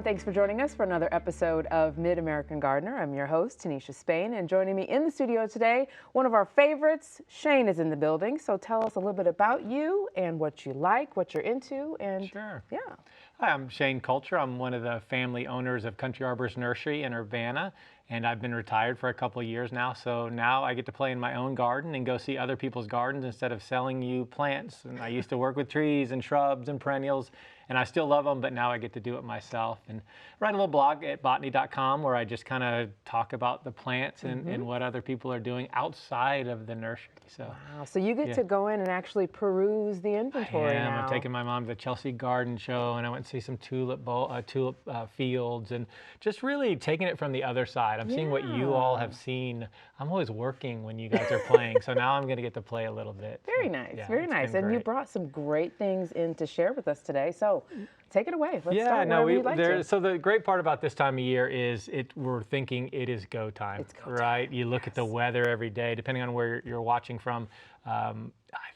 Thanks for joining us for another episode of Mid-American Gardener. I'm your host, Tinisha Spain, and joining me in the studio today, one of our favorites, Shane, is in the building. So tell us a little bit about you and what you like, what you're into, and Sure. Yeah. Hi, I'm Shane Cultra. I'm one of the family owners of Country Arborist Nursery in Urbana, and I've been retired for a couple of years now. So now I get to play in my own garden and go see other people's gardens instead of selling you plants. And I used to work with trees and shrubs and perennials, and I still love them, but now I get to do it myself. And write a little blog at botany.com where I just kind of talk about the plants and what other people are doing outside of the nursery. So, wow. So you get to go in and actually peruse the inventory now. I'm taking my mom to the Chelsea Garden Show, and I went to see some tulip fields, and just really taking it from the other side. I'm seeing what you all have seen. I'm always working when you guys are playing, so now I'm going to get to play a little bit. Very nice, very nice. And you brought some great things in to share with us today. So take it away. Let's start wherever you'd like to. So the great part about this time of year is we're thinking it is go time. It's go time. Right? You look at the weather every day, depending on where you're watching from. I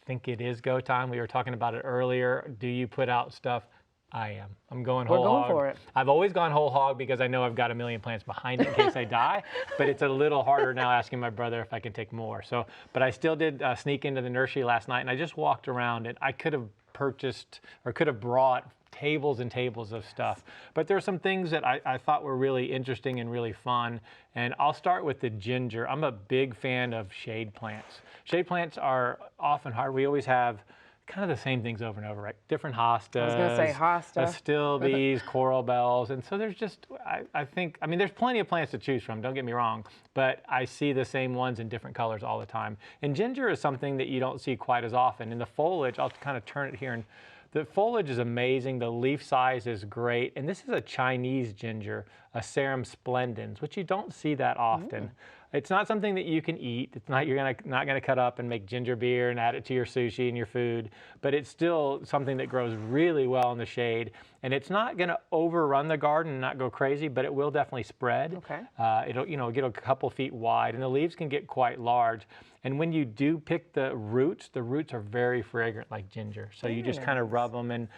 think it is go time. We were talking about it earlier. Do you put out stuff? I am. I'm going whole hog. We're going for it. I've always gone whole hog because I know I've got a million plants behind it in case I die, but it's a little harder now asking my brother if I can take more. So, but I still did sneak into the nursery last night, and I just walked around, and I could have purchased or could have brought tables and tables of stuff. But there are some things that I thought were really interesting and really fun. And I'll start with the ginger. I'm a big fan of shade plants. Shade plants are often hard. We always have kind of the same things over and over, right? Different hostas. I was going to say hosta. Astilbes, coral bells. And so there's just, I mean, there's plenty of plants to choose from, don't get me wrong, but I see the same ones in different colors all the time. And ginger is something that you don't see quite as often. In the foliage, I'll kind of turn it here, and the foliage is amazing. The leaf size is great. And this is a Chinese ginger, a Asarum splendens, which you don't see that often. It's not something that you can eat. It's not, not gonna cut up and make ginger beer and add it to your sushi and your food, but it's still something that grows really well in the shade. And it's not gonna overrun the garden and not go crazy, but it will definitely spread. Okay. It'll get a couple feet wide, and the leaves can get quite large. And when you do pick the roots are very fragrant like ginger. So you just kind of rub them, and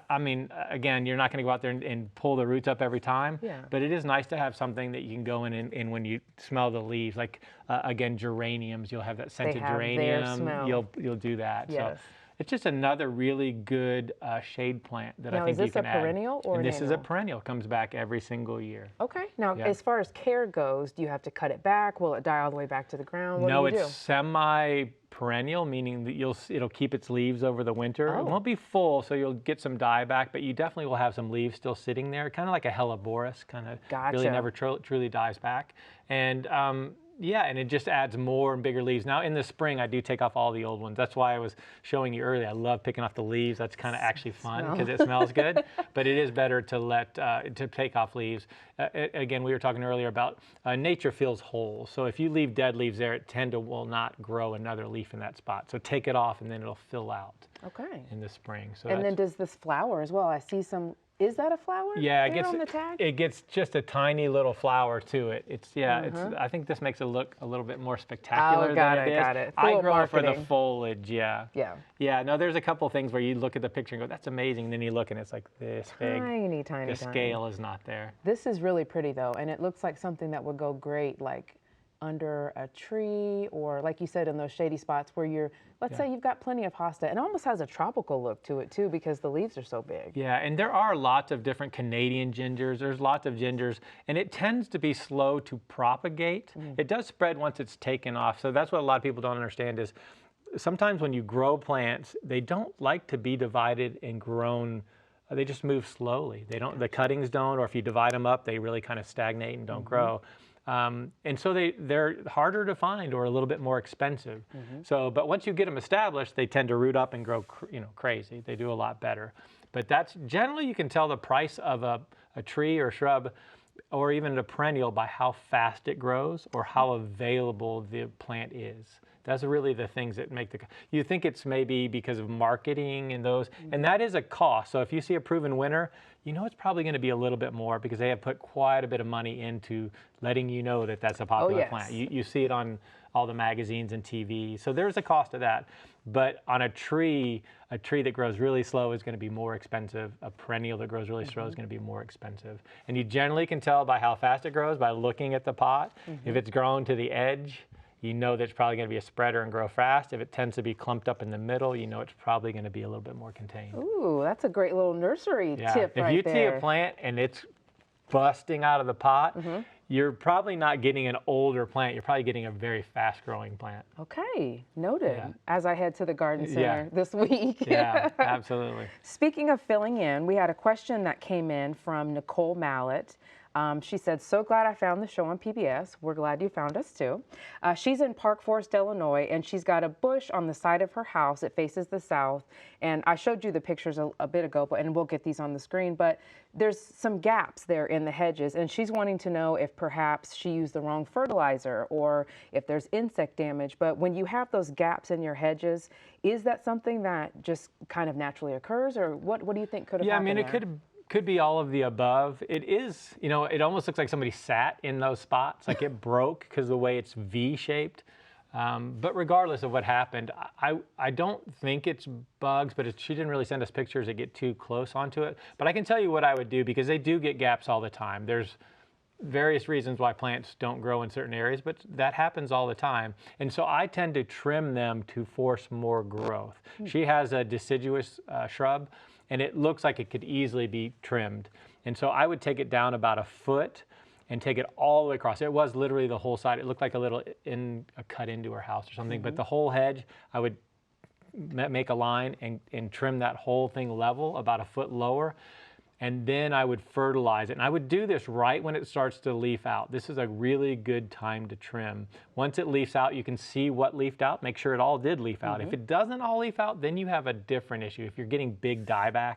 I mean, again, you're not going to go out there and pull the roots up every time, but it is nice to have something that you can go in and when you smell the leaves, like again, geraniums, you'll have that scented geranium, you'll do that. Yes. So it's just another really good shade plant that I think you can add. Now, is this a perennial or an This annual? is a perennial, comes back every single year. Okay. Now, as far as care goes, do you have to cut it back? Will it die all the way back to the ground? What do you do? It's semi-perennial, meaning that it'll keep its leaves over the winter. It won't be full, so you'll get some dieback, but you definitely will have some leaves still sitting there, kind of like a helleborus, kind of really never truly dies back. And and it just adds more and bigger leaves. Now in the spring, I do take off all the old ones. That's why I was showing you earlier. I love picking off the leaves. That's kind of actually fun because it smells good. But it is better to to take off leaves. Again, we were talking earlier about nature feels whole. So if you leave dead leaves there, it will not grow another leaf in that spot. So take it off, and then it'll fill out. Okay. In the spring. So and then does this flower as well? I see some. Is that a flower? Yeah, it gets just a tiny little flower to it. I think this makes it look a little bit more spectacular than it is. Got it. I grow it for the foliage, yeah. Yeah. No, there's a couple things where you look at the picture and go, that's amazing, and then you look and it's like this big. Tiny. The scale is not there. This is really pretty though, and it looks like something that would go great like under a tree, or like you said, in those shady spots where let's say you've got plenty of hosta. It almost has a tropical look to it too because the leaves are so big. Yeah, and there are lots of different Canadian gingers. There's lots of gingers, and it tends to be slow to propagate. It does spread once it's taken off. So that's what a lot of people don't understand is sometimes when you grow plants, they don't like to be divided and grown. They just move slowly. The cuttings don't, or if you divide them up, they really kind of stagnate and don't grow. And so they're harder to find or a little bit more expensive. So, but once you get them established, they tend to root up and grow, crazy. They do a lot better. But that's generally, you can tell the price of a tree or shrub or even a perennial by how fast it grows or how available the plant is. That's really the things that make you think it's maybe because of marketing and those, and that is a cost. So if you see a proven winner, you know it's probably going to be a little bit more because they have put quite a bit of money into letting you know that that's a popular plant. You see it on all the magazines and TV. So there's a cost of that. But on a tree that grows really slow is going to be more expensive. A perennial that grows really slow is going to be more expensive. And you generally can tell by how fast it grows by looking at the pot. If it's grown to the edge, you know that it's probably going to be a spreader and grow fast. If it tends to be clumped up in the middle, you know it's probably going to be a little bit more contained. Ooh, that's a great little nursery tip right there. If you see a plant and it's busting out of the pot, you're probably not getting an older plant. You're probably getting a very fast-growing plant. Okay, noted. As I head to the garden center this week. Yeah, absolutely. Speaking of filling in, we had a question that came in from Nicole Mallett. She said, so glad I found the show on PBS. We're glad you found us too. She's in Park Forest, Illinois, and she's got a bush on the side of her house. It faces the south. And I showed you the pictures a bit ago, and we'll get these on the screen. But there's some gaps there in the hedges, and she's wanting to know if perhaps she used the wrong fertilizer or if there's insect damage. But when you have those gaps in your hedges, is that something that just kind of naturally occurs, or what do you think could have happened I mean, there? it could be all of the above. It is, you know, it almost looks like somebody sat in those spots, like it broke because of the way it's V-shaped. But regardless of what happened, I don't think it's bugs, but she didn't really send us pictures that get too close onto it. But I can tell you what I would do, because they do get gaps all the time. There's various reasons why plants don't grow in certain areas, but that happens all the time. And so I tend to trim them to force more growth. She has a deciduous shrub, and it looks like it could easily be trimmed. And so I would take it down about a foot and take it all the way across. It was literally the whole side. It looked like a cut into her house or something, but the whole hedge, I would make a line and trim that whole thing level about a foot lower. And then I would fertilize it. And I would do this right when it starts to leaf out. This is a really good time to trim. Once it leaves out, you can see what leafed out. Make sure it all did leaf out. If it doesn't all leaf out, then you have a different issue. If you're getting big dieback,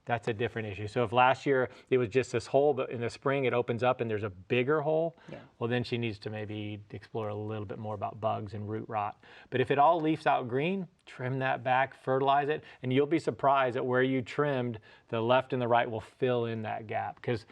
that's a different issue. So if last year it was just this hole, but in the spring it opens up and there's a bigger hole, well then she needs to maybe explore a little bit more about bugs and root rot. But if it all leaves out green, trim that back, fertilize it, and you'll be surprised at where you trimmed, the left and the right will fill in that gap. Because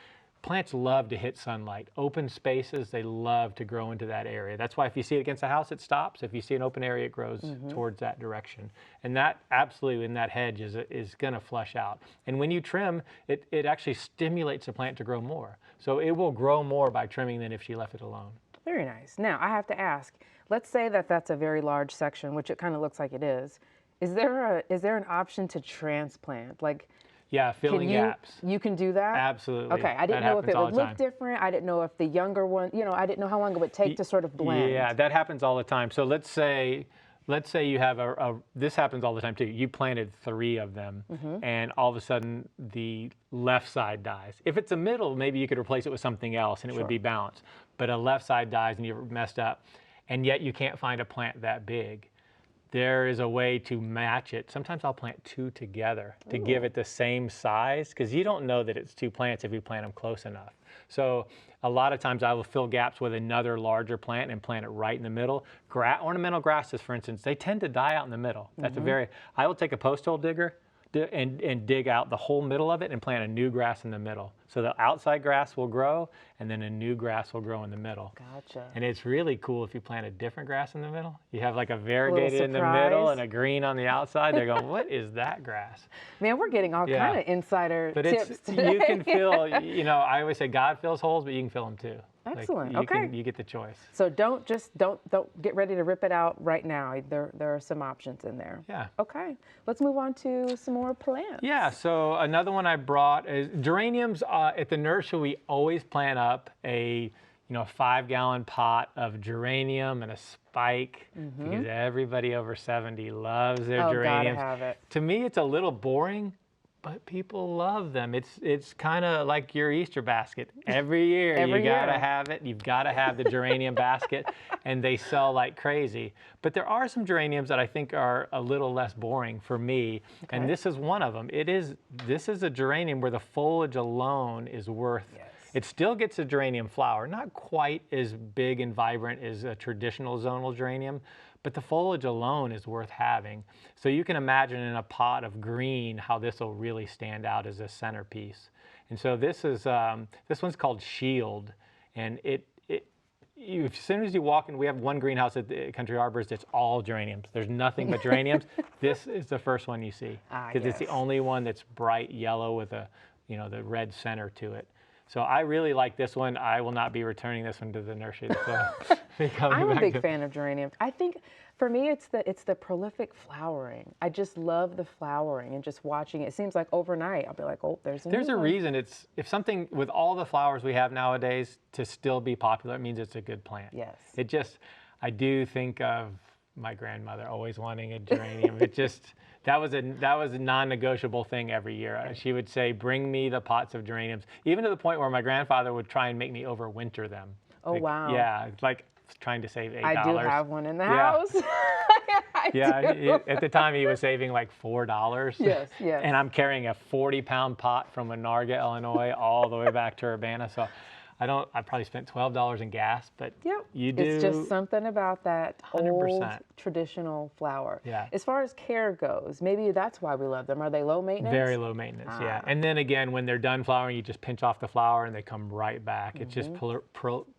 plants love to hit sunlight. Open spaces, they love to grow into that area. That's why if you see it against a house, it stops. If you see an open area, it grows towards that direction. And that absolutely in that hedge is gonna flush out. And when you trim, it actually stimulates the plant to grow more. So it will grow more by trimming than if she left it alone. Very nice. Now, I have to ask, let's say that that's a very large section, which it kind of looks like it is. Is there an option to transplant? Like, yeah, filling gaps. You can do that? Absolutely. Okay, I didn't know if it would look different. I didn't know if the younger one, I didn't know how long it would take to sort of blend. Yeah, that happens all the time. So let's say you have this happens all the time too. You planted 3 of them and all of a sudden the left side dies. If it's a middle, maybe you could replace it with something else and it would be balanced. But a left side dies and you're messed up, and yet you can't find a plant that big. There is a way to match it. Sometimes I'll plant 2 together to give it the same size, because you don't know that it's 2 plants if you plant them close enough. So a lot of times I will fill gaps with another larger plant and plant it right in the middle. Ornamental grasses, for instance, they tend to die out in the middle. That's I will take a post hole digger and dig out the whole middle of it and plant a new grass in the middle. So the outside grass will grow, and then a new grass will grow in the middle. Gotcha. And it's really cool if you plant a different grass in the middle. You have like a variegated in the middle and a green on the outside. They're going, what is that grass? Man, we're getting all kind of insider tips today. You can fill, I always say God fills holes, but you can fill them too. Excellent. Like you get the choice. So don't get ready to rip it out right now. There are some options in there. Yeah. Okay. Let's move on to some more plants. Yeah. So another one I brought is geraniums. At the nursery, we always plant up a 5-gallon pot of geranium and a spike, because everybody over 70 loves their geraniums. Gotta have it. To me, it's a little boring, but people love them. It's kind of like your Easter basket. Every year you gotta have it. You've got to have the geranium basket, and they sell like crazy. But there are some geraniums that I think are a little less boring for me, and this is one of them. This is a geranium where the foliage alone is worth It still gets a geranium flower, not quite as big and vibrant as a traditional zonal geranium, but the foliage alone is worth having. So you can imagine in a pot of green how this will really stand out as a centerpiece. And so this one's called Shield, and as soon as you walk in, we have one greenhouse at the Country Arborist that's all geraniums. There's nothing but geraniums. This is the first one you see because it's the only one that's bright yellow with the red center to it. So I really like this one. I will not be returning this one to the nursery. I'm a big fan of geraniums. I think for me, it's the prolific flowering. I just love the flowering and just watching it. It seems like overnight, I'll be like, oh, there's a reason. If something with all the flowers we have nowadays to still be popular, it means it's a good plant. Yes. I do think of my grandmother always wanting a geranium. That was a non-negotiable thing every year. She would say, bring me the pots of geraniums, even to the point where my grandfather would try and make me overwinter them. Oh, wow. Yeah, like trying to save $8. I do have one in the house. At the time he was saving like $4. Yes. And I'm carrying a 40-pound pot from Menarga, Illinois, all the way back to Urbana. So I probably spent $12 in gas, but you do. It's just something about that 100%. old traditional flower. Yeah. As far as care goes, maybe that's why we love them. Are they low maintenance? Very low maintenance, yeah. And then again, when they're done flowering, you just pinch off the flower and they come right back. It's just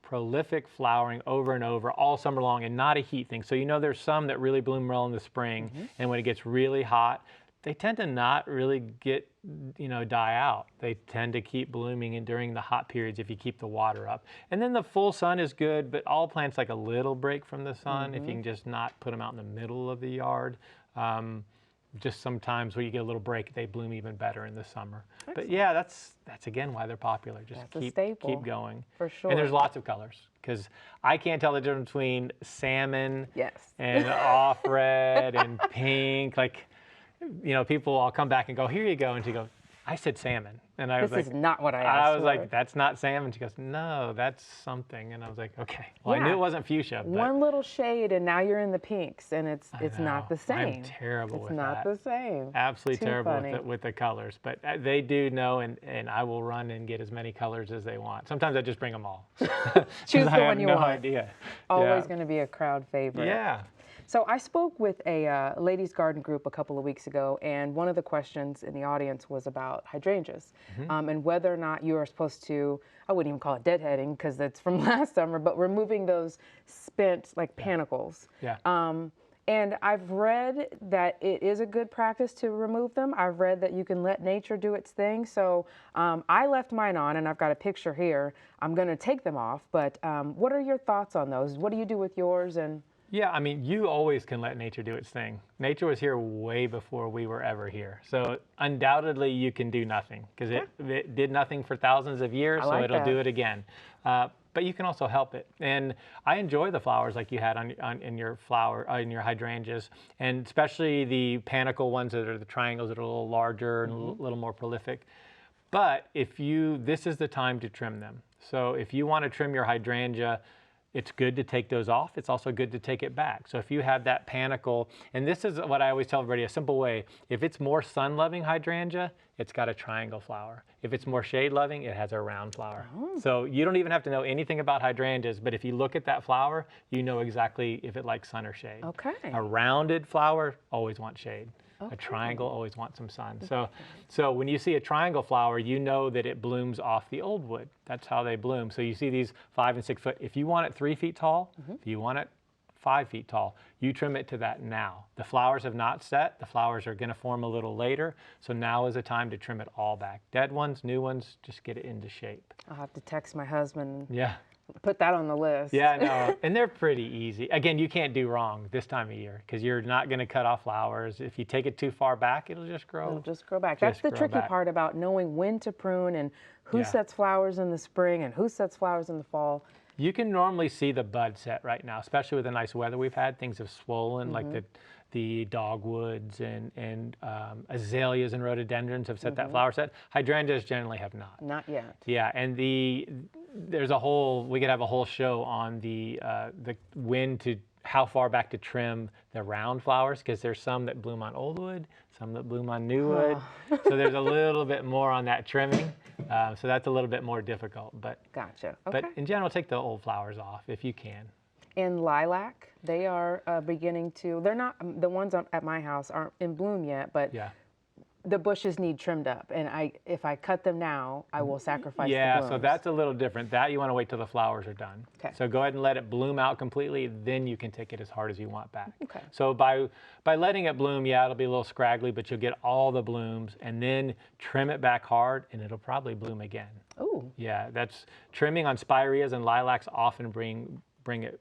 prolific flowering over and over all summer long, and not a heat thing. So there's some that really bloom well in the spring, and when it gets really hot, they tend to not really die out. They tend to keep blooming during the hot periods if you keep the water up. And then the full sun is good, but all plants like a little break from the sun if you can just not put them out in the middle of the yard. Just sometimes when you get a little break, they bloom even better in the summer. Excellent. But yeah, that's again why they're popular. Just keep going. For sure. And there's lots of colors because I can't tell the difference between salmon and off red and pink. Like, people, I'll come back and go, here you go. And she goes, I said salmon. And I was like, this is not what I asked I was like, that's not salmon. She goes, no, that's something. And I was like, okay. Well, I knew it wasn't fuchsia. But one little shade and now you're in the pinks and it's not the same. I'm terrible with that. It's not the same. Absolutely terrible with the colors. But they do know, and I will run and get as many colors as they want. Sometimes I just bring them all. Choose the one you want. I have no idea. Always going to be a crowd favorite. Yeah. So I spoke with a ladies' garden group a couple of weeks ago, and one of the questions in the audience was about hydrangeas and whether or not you are supposed to, I wouldn't even call it deadheading because that's from last summer, but removing those spent panicles. Yeah. And I've read that it is a good practice to remove them. I've read that you can let nature do its thing. So I left mine on, and I've got a picture here. I'm going to take them off, but what are your thoughts on those? What do you do with yours? Yeah, I mean, you always can let nature do its thing. Nature was here way before we were ever here. So undoubtedly you can do nothing because it did nothing for thousands of years, so it'll do it again. But you can also help it. And I enjoy the flowers like you had in your hydrangeas, and especially the panicle ones that are the triangles that are a little larger and a little more prolific. But this is the time to trim them. So if you want to trim your hydrangea, it's good to take those off. It's also good to take it back. So if you have that panicle, and this is what I always tell everybody, a simple way. If it's more sun-loving hydrangea, it's got a triangle flower. If it's more shade-loving, it has a round flower. Oh. So you don't even have to know anything about hydrangeas, but if you look at that flower, you know exactly if it likes sun or shade. Okay. A rounded flower always wants shade. Okay. A triangle always wants some sun. So when you see a triangle flower, you know that it blooms off the old wood. That's how they bloom. So you see these 5 and 6 foot. If you want it 3 feet tall, if you want it 5 feet tall, you trim it to that now. The flowers have not set. The flowers are going to form a little later. So now is the time to trim it all back. Dead ones, new ones, just get it into shape. I'll have to text my husband. Yeah. Put that on the list. Yeah, no, and they're pretty easy. Again, you can't do wrong this time of year because you're not going to cut off flowers. If you take it too far back, it'll just grow. It'll just grow back. That's the tricky part about knowing when to prune and who sets flowers in the spring and who sets flowers in the fall. You can normally see the bud set right now, especially with the nice weather we've had. Things have swollen, like the dogwoods and azaleas and rhododendrons have set that flower set. Hydrangeas generally have not. Not yet. Yeah, and we could have a whole show on how far back to trim the round flowers because there's some that bloom on old wood, some that bloom on new wood. So there's a little bit more on that trimming. So that's a little bit more difficult. But Gotcha. Okay. but in general, take the old flowers off if you can. And lilac, they are beginning to, they're not, the ones at my house aren't in bloom yet, but Yeah. the bushes need trimmed up. And if I cut them now, I will sacrifice the Yeah, blooms. so that's a little different. That you want to wait till the flowers are done. Okay. So go ahead and let it bloom out completely, then you can take it as hard as you want back. Okay. So by letting it bloom, yeah, it'll be a little scraggly, but you'll get all the blooms, and then trim it back hard, and it'll probably bloom again. Ooh. Yeah, that's trimming on spireas and lilacs often bring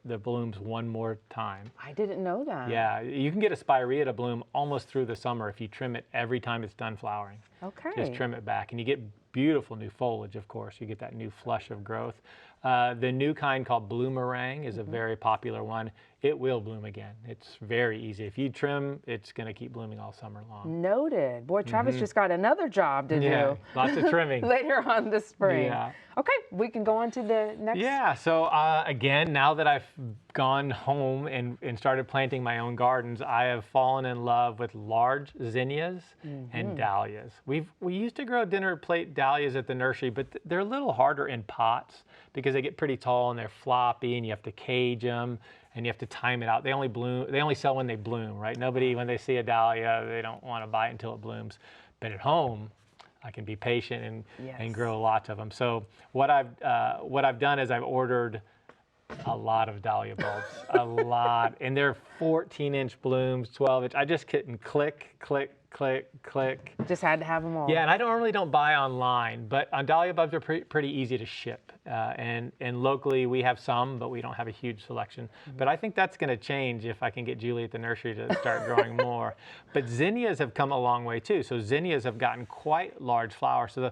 the blooms one more time. I didn't know that. Yeah, you can get a spirea to bloom almost through the summer if you trim it every time it's done flowering. Okay. Just trim it back, and you get beautiful new foliage, of course. You get that new flush of growth. The new kind called bloomerang is a very popular one. It will bloom again. It's very easy. If you trim, it's going to keep blooming all summer long. Noted. Boy, Travis just got another job to Yeah, do. lots of trimming. Later on this spring. Yeah. Okay, we can go on to the next. Yeah, so again, now that I've gone home and started planting my own gardens, I have fallen in love with large zinnias and dahlias. We used to grow dinner plate dahlias at the nursery, but they're a little harder in pots because they get pretty tall and they're floppy, and you have to cage them and you have to time it out. They only bloom. They only sell when they bloom, right? Nobody, when they see a dahlia, they don't want to buy it until it blooms. But at home, I can be patient and grow lots of them. So what I've done is I've ordered a lot of dahlia bulbs, a lot, and they're 14-inch blooms, 12-inch. I just couldn't click. Just had to have them all. Yeah, and I normally don't buy online, but dahlia bulbs are pretty easy to ship. And locally we have some, but we don't have a huge selection. But I think that's going to change if I can get Julie at the nursery to start growing more. But zinnias have come a long way too. So zinnias have gotten quite large flowers. So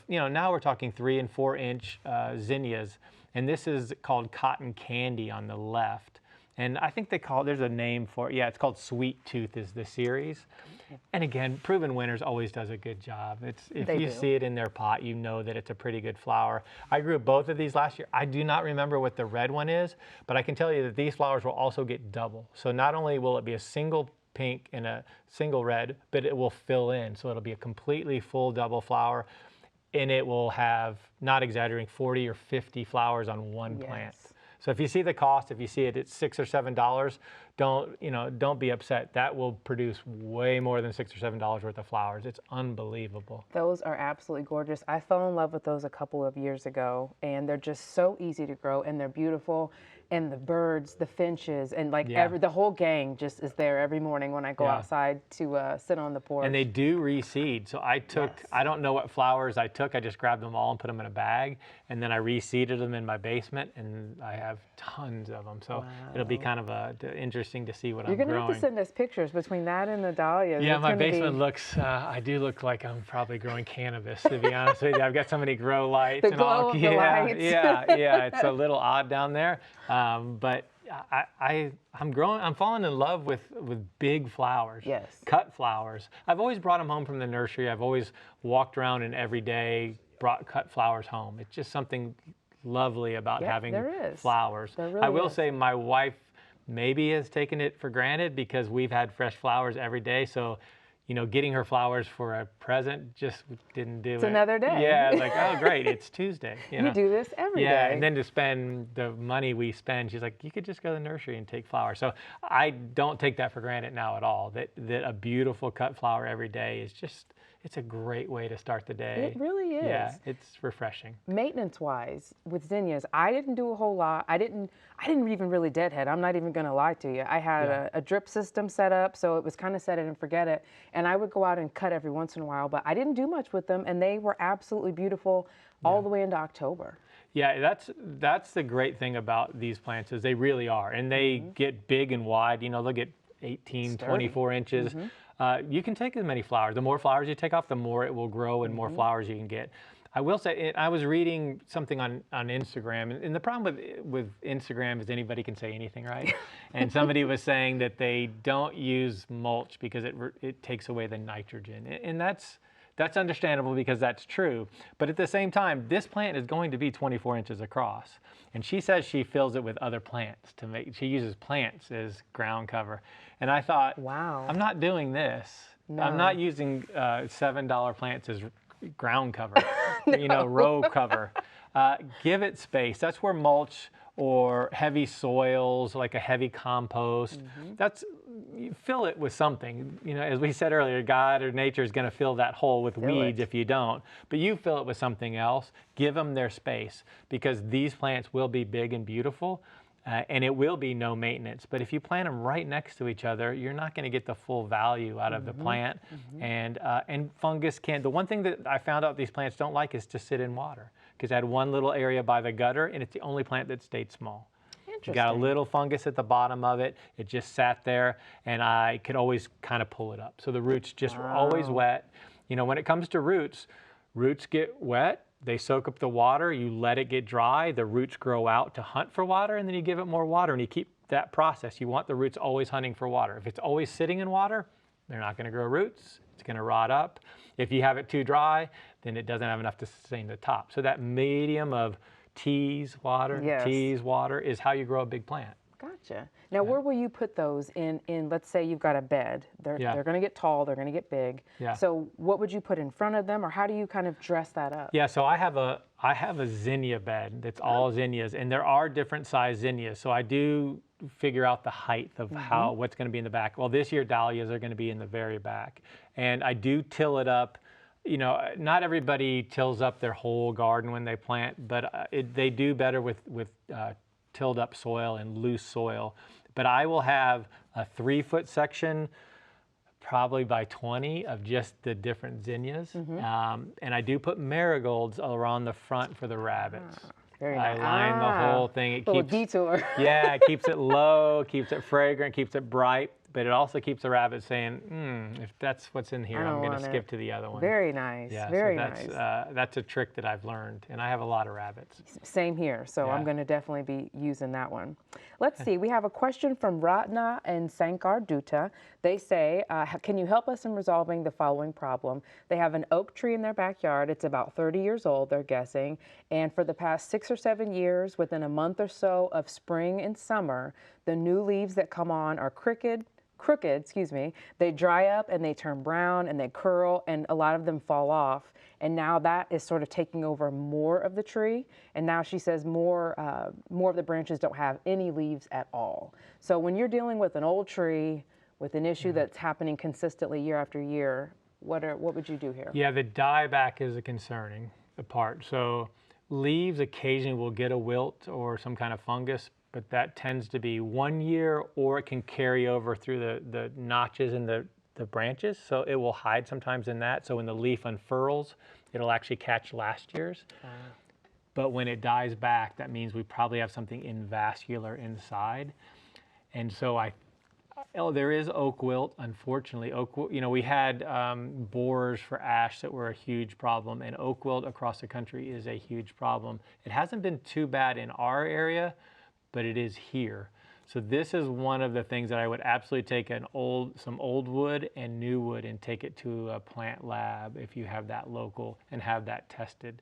now we're talking 3- and 4-inch zinnias, and this is called cotton candy on the left. And I think there's a name for it. Yeah, it's called Sweet Tooth is the series. And again, Proven Winners always does a good job. If you see it in their pot, you know that it's a pretty good flower. I grew both of these last year. I do not remember what the red one is, but I can tell you that these flowers will also get double. So not only will it be a single pink and a single red, but it will fill in. So it'll be a completely full double flower, and it will have, not exaggerating, 40 or 50 flowers on one plant. So if you see the cost, if you see it at $6 or $7, don't be upset. That will produce way more than $6 or $7 worth of flowers. It's unbelievable. Those are absolutely gorgeous. I fell in love with those a couple of years ago, and they're just so easy to grow, and they're beautiful. And the birds, the finches, and the whole gang just is there every morning when I go outside to sit on the porch. And they do reseed. So I don't know what flowers I took. I just grabbed them all and put them in a bag, and then I reseeded them in my basement, and I have tons of them. So it'll be kind of interesting to see what I'm growing. You're going to have to send us pictures between that and the dahlias. Yeah, my basement looks, I do look like I'm probably growing cannabis, to be honest with you. I've got so many grow lights. The glow of the lights. Yeah, it's a little odd down there. But I'm falling in love with big flowers. Yes. Cut flowers. I've always brought them home from the nursery. I've always walked around and every day brought cut flowers home. It's just something lovely about having flowers. I will say my wife maybe has taken it for granted because we've had fresh flowers every day. So, getting her flowers for a present just didn't do it. It's another day. Yeah, like, oh, great, it's Tuesday. You do this every day. Yeah, and then to spend the money we spend, she's like, you could just go to the nursery and take flowers. So I don't take that for granted now at all, that a beautiful cut flower every day is just, it's a great way to start the day. It really is. Yeah, it's refreshing. Maintenance-wise, with zinnias, I didn't do a whole lot. I didn't even really deadhead. I'm not even going to lie to you. I had a drip system set up, so it was kind of set it and forget it. And I would go out and cut every once in a while, but I didn't do much with them, and they were absolutely beautiful all the way into October. Yeah, that's the great thing about these plants is they really are, and they get big and wide. They'll get 18, 24 inches. You can take as many flowers. The more flowers you take off, the more it will grow and more flowers you can get. I will say, I was reading something on Instagram, and the problem with Instagram is anybody can say anything, right? And somebody was saying that they don't use mulch because it takes away the nitrogen, and that's understandable because that's true. But at the same time, this plant is going to be 24 inches across, and she says she fills it with other plants she uses plants as ground cover. And I thought, wow, I'm not doing this. No. I'm not using $7 plants as ground cover, row cover. Give it space. That's where mulch or heavy soils, like a heavy compost, you fill it with something. As we said earlier, God or nature is going to fill that hole with weeds if you don't. But you fill it with something else. Give them their space, because these plants will be big and beautiful. And it will be no maintenance. But if you plant them right next to each other, you're not going to get the full value out of the plant. And fungus can't. The one thing that I found out these plants don't like is to sit in water, because I had one little area by the gutter, and it's the only plant that stayed small. You got a little fungus at the bottom of it. It just sat there, and I could always kind of pull it up. So the roots just were always wet. When it comes to roots get wet. They soak up the water, you let it get dry, the roots grow out to hunt for water, and then you give it more water, and you keep that process. You want the roots always hunting for water. If it's always sitting in water, they're not going to grow roots. It's going to rot up. If you have it too dry, then it doesn't have enough to sustain the top. So that medium of tease water is how you grow a big plant. Gotcha. Now, where will you put those in, let's say you've got a bed. They're going to get tall, they're going to get big. Yeah. So what would you put in front of them, or how do you kind of dress that up? Yeah, so I have a zinnia bed that's all zinnias, and there are different size zinnias. So I do figure out the height of what's going to be in the back. Well, this year dahlias are going to be in the very back. And I do till it up. Not everybody tills up their whole garden when they plant, but they do better with tilled up soil and loose soil. But I will have a 3-foot section, probably by 20, of just the different zinnias. And I do put marigolds around the front for the rabbits. Very I nice. line the whole thing. It little keeps detour. Yeah, it keeps it low, keeps it fragrant, keeps it bright. But it also keeps the rabbit saying, if that's what's in here, I'm going to skip to the other one. Very nice. Yeah, very nice. That's a trick that I've learned, and I have a lot of rabbits. Same here, so I'm going to definitely be using that one. Let's see, we have a question from Ratna and Sankar Dutta. They say, can you help us in resolving the following problem? They have an oak tree in their backyard. It's about 30 years old, they're guessing. And for the past 6 or 7 years, within a month or so of spring and summer, the new leaves that come on are crooked, they dry up and they turn brown and they curl, and a lot of them fall off. And now that is sort of taking over more of the tree. And now she says more of the branches don't have any leaves at all. So when you're dealing with an old tree with an issue that's happening consistently year after year, what would you do here? Yeah, the dieback is a concerning part. So leaves occasionally will get a wilt or some kind of fungus, but that tends to be 1 year, or it can carry over through the notches in the branches. So it will hide sometimes in that. So when the leaf unfurls, it'll actually catch last year's. But when it dies back, that means we probably have something invascular inside. And so there is oak wilt, unfortunately. We had borers for ash that were a huge problem, and oak wilt across the country is a huge problem. It hasn't been too bad in our area, but it is here. So this is one of the things that I would absolutely take some old wood and new wood and take it to a plant lab if you have that local and have that tested.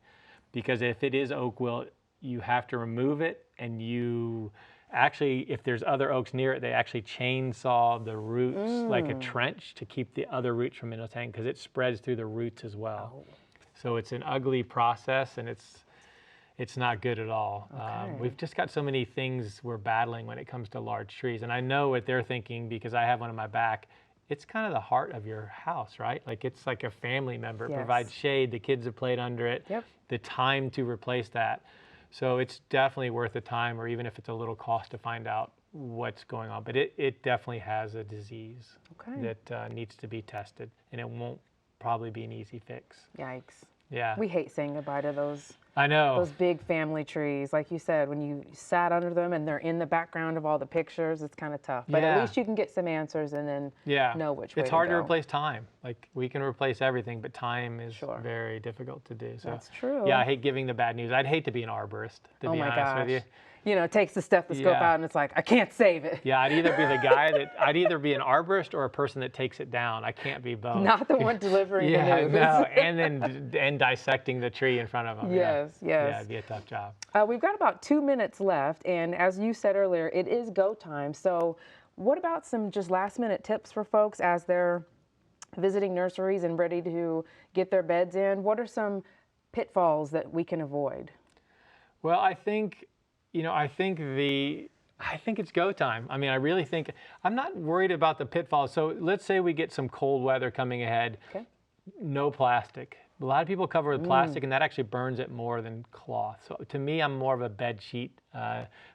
Because if it is oak wilt, you have to remove it, and you actually, if there's other oaks near it, they actually chainsaw the roots like a trench to keep the other roots from intertangling, because it spreads through the roots as well. So it's an ugly process, and it's not good at all. We've just got so many things we're battling when it comes to large trees. And I know what they're thinking, because I have one in my back. It's kind of the heart of your house, right? Like, it's like a family member. It provides shade. The kids have played under it. The time to replace that. So it's definitely worth the time, or even if it's a little cost, to find out what's going on. But it definitely has a disease that needs to be tested, and it won't probably be an easy fix. Yikes. Yeah. We hate saying goodbye to those. I know. Those big family trees, like you said, when you sat under them and they're in the background of all the pictures, it's kind of tough. But at least you can get some answers and then know which way to go. It's hard to replace time. Like, we can replace everything, but time is very difficult to do. So that's true. Yeah, I hate giving the bad news. I'd hate to be an arborist, to be honest with you. It takes the stethoscope out and it's like, I can't save it. Yeah, I'd either be the guy I'd either be an arborist or a person that takes it down. I can't be both. Not the one delivering the news. No, and dissecting the tree in front of them. Yes. Yeah, it'd be a tough job. We've got about 2 minutes left, and as you said earlier, it is go time. So what about some just last minute tips for folks as they're visiting nurseries and ready to get their beds in, what are some pitfalls that we can avoid? Well, I think, I think it's go time. I mean, I really think, I'm not worried about the pitfalls. So let's say we get some cold weather coming ahead. Okay. No plastic. A lot of people cover with plastic, and that actually burns it more than cloth. So to me, I'm more of a bed sheet.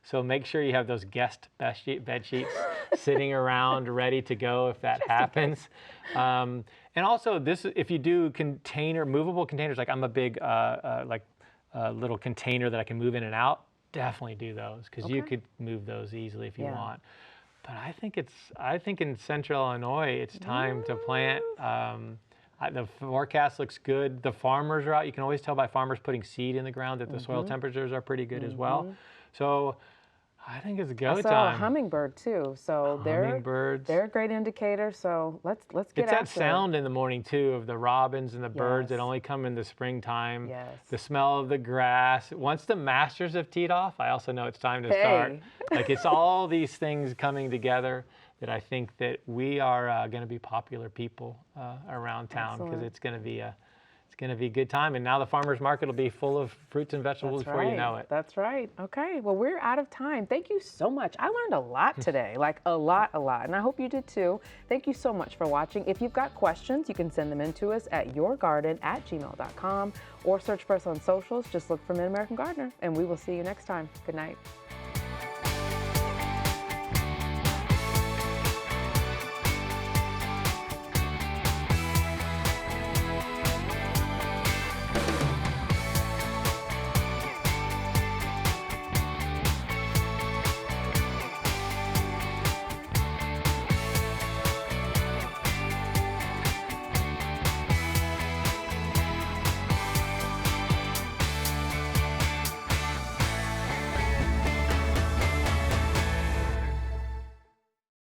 So make sure you have those guest bed sheets sitting around ready to go if that happens. And also, if you do movable containers, like I'm a big little container that I can move in and out. Definitely do those, because you could move those easily if you want. But I think in Central Illinois, it's time to plant. The forecast looks good. The farmers are out. You can always tell by farmers putting seed in the ground that the soil temperatures are pretty good as well. So I think it's go time. I saw a hummingbird too. So hummingbirds. They're a great indicator. So let's get after it. It's that sound in the morning too of the robins and the birds that only come in the springtime. Yes. The smell of the grass. Once the masters have teed off, I also know it's time to start. Like it's all these things coming together that I think that we are going to be popular people around town, because it's going to be a good time. And now the farmers market will be full of fruits and vegetables before you know it. That's right. Okay. Well, we're out of time. Thank you so much. I learned a lot today, like a lot. And I hope you did too. Thank you so much for watching. If you've got questions, you can send them in to us at yourgarden@gmail.com or search for us on socials. Just look for Mid-American Gardener, and we will see you next time. Good night.